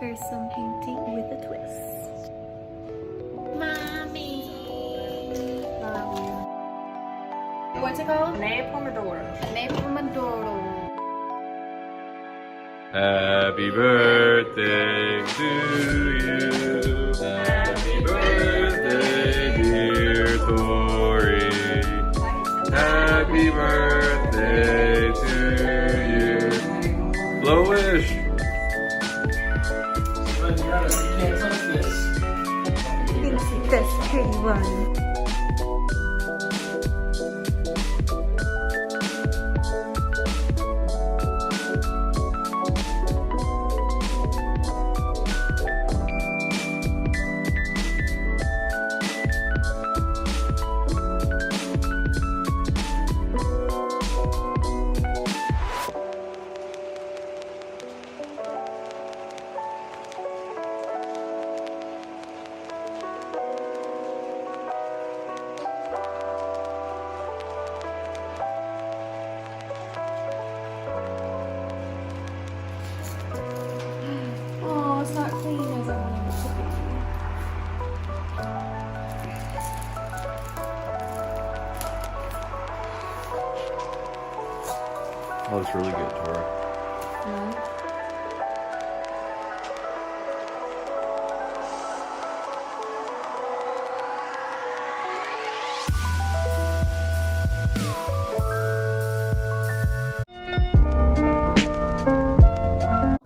for some painting with a twist. Mommy! Love you. What's it called? Ne Pomodoro. Ne Pomodoro. Happy birthday to you. Happy birthday, dear Tori. Happy birthday to you. Blow wish. But you can't touch this. It's this pretty one. It's not clean as I wanted it to be. Oh, it's really good, Tori.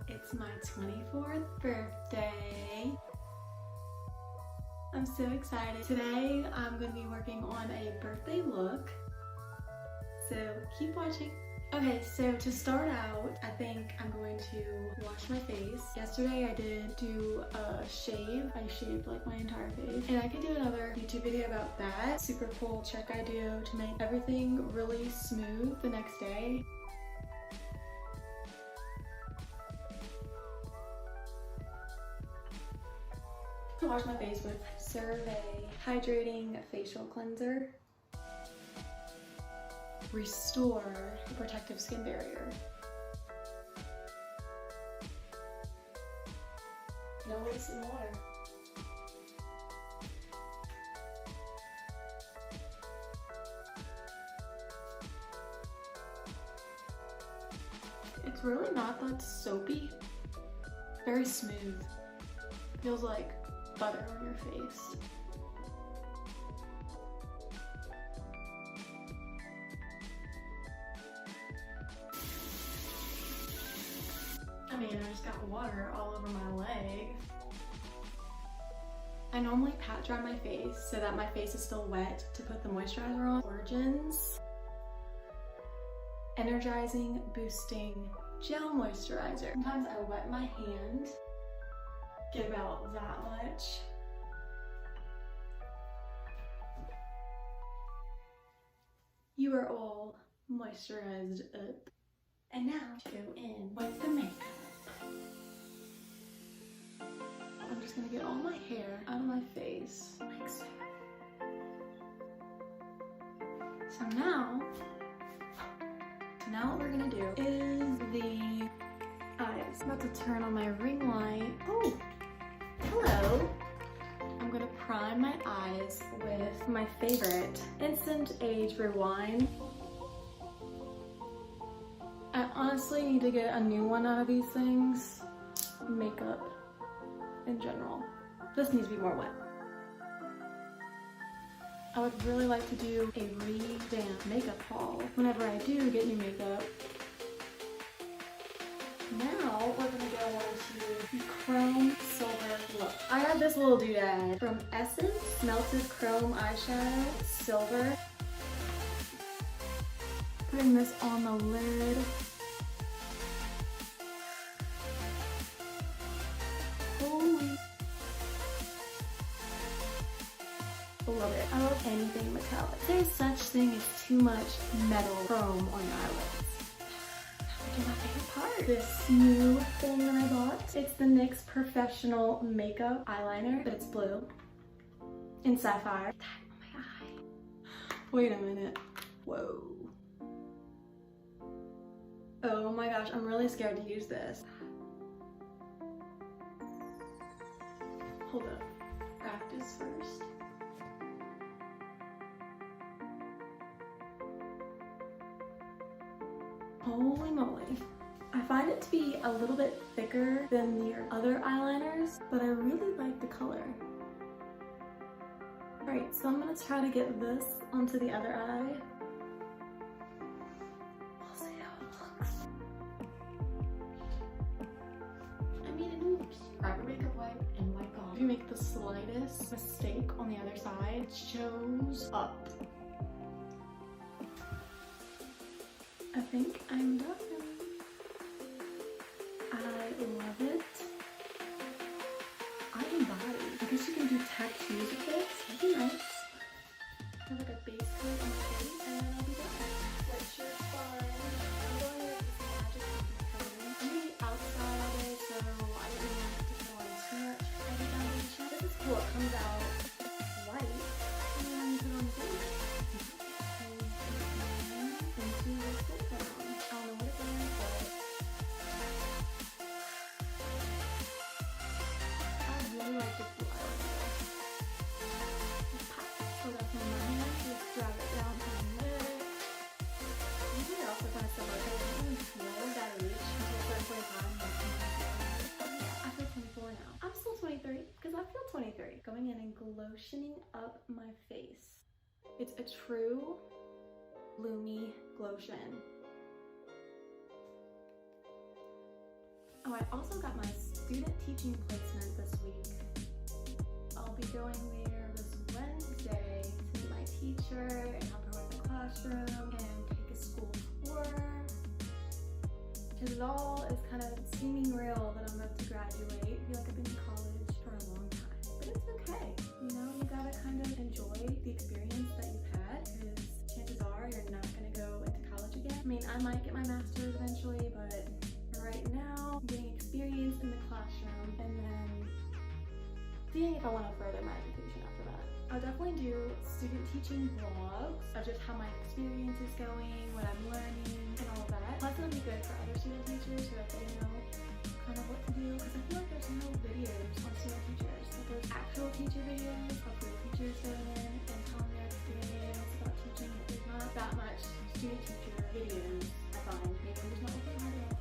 It's my 24th birthday. I'm so excited. Today I'm going to be working on a birthday look. So keep watching. Okay, so to start out, I think I'm going to wash my face. Yesterday I did do a shave. I shaved like my entire face. And I could do another YouTube video about that. Super cool trick I do to make everything really smooth the next day. Wash my face with CeraVe Hydrating Facial Cleanser. Restore Protective Skin Barrier. No wasting water. It's really not that soapy. Very smooth. Feels like butter on your face. I mean, I just got water all over my leg. I normally pat dry my face so that my face is still wet to put the moisturizer on. Origins Energizing Boosting Gel Moisturizer. Sometimes I wet my hand. Get about that much. You are all moisturized up. And now to go in with the makeup. I'm just gonna get all my hair out of my face, like so. So now what we're gonna do is the eyes. I'm about to turn on my ring light. Oh, hello. I'm gonna prime my eyes with my favorite Instant Age Rewind. I honestly need to get a new one out of these things. Makeup in general. This needs to be more wet. I would really like to do a revamped makeup haul whenever I do get new makeup. Now we're gonna go on to the Chrome Silver look. I got this little doodad from Essence, Melted Chrome Eyeshadow, Silver. Putting this on the lid. Holy. Love it. I love anything metallic. There's such thing as too much metal chrome on your eyelids. My favorite part. This new thing that I bought. It's the NYX Professional Makeup Eyeliner, but it's blue and sapphire. That on my eye. Wait a minute. Whoa. Oh my gosh, I'm really scared to use this. Hold up. Practice first. Holy moly. I find it to be a little bit thicker than the other eyeliners, but I really like the color. Alright, so I'm gonna try to get this onto the other eye. We'll see how it looks. I made an oops. Grab a makeup wipe and wipe off. If you make the slightest mistake on the other side, it shows up. I think I'm done. I love it. I embody. I guess you can do tattoos with this. That'd be nice. Have like a base coat on the face and then I'll be done. White shirt's fine. I'm going with this magic color. I'm the outside of it, so I don't really have to put on too much heavy foundation. This is cool. It comes out white and then you put on the face. Because I feel 23. Going in and glotioning up my face. It's a true bloomy glotion. Oh, I also got my student teaching placement this week. I'll be going there this Wednesday to meet my teacher and help her with the classroom and take a school tour. Because it all is kind of seeming real that I'm about to graduate. I feel like I've been in college for a long time. But it's okay. You know, you gotta kind of enjoy the experience that you've had, because chances are you're not gonna go into college again. I mean, I might get my master's eventually, but right now, I'm getting experience in the classroom and then seeing if I want to further my education after that. I'll definitely do student teaching vlogs of just how my experience is going, what I'm learning, and all of that. Plus, it'll be good for other student teachers so that they know kind of what to do, because I feel like there's no videos on student teachers. Like, there's actual teacher videos of real teachers going in and telling their experience about teaching, but there's not that much student teacher videos, I find. Maybe I'm just not looking hard enough.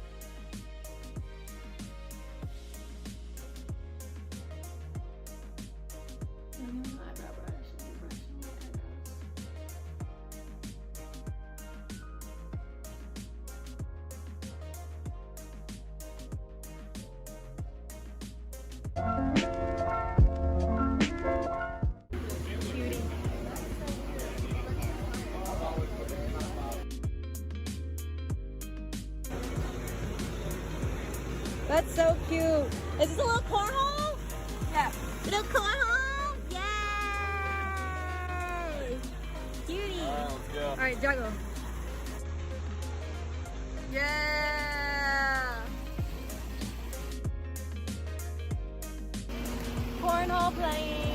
That's so cute. Is this a little cornhole? Yeah. Little cornhole? Yay! Cutie. All right, juggle. Yeah. Cornhole playing.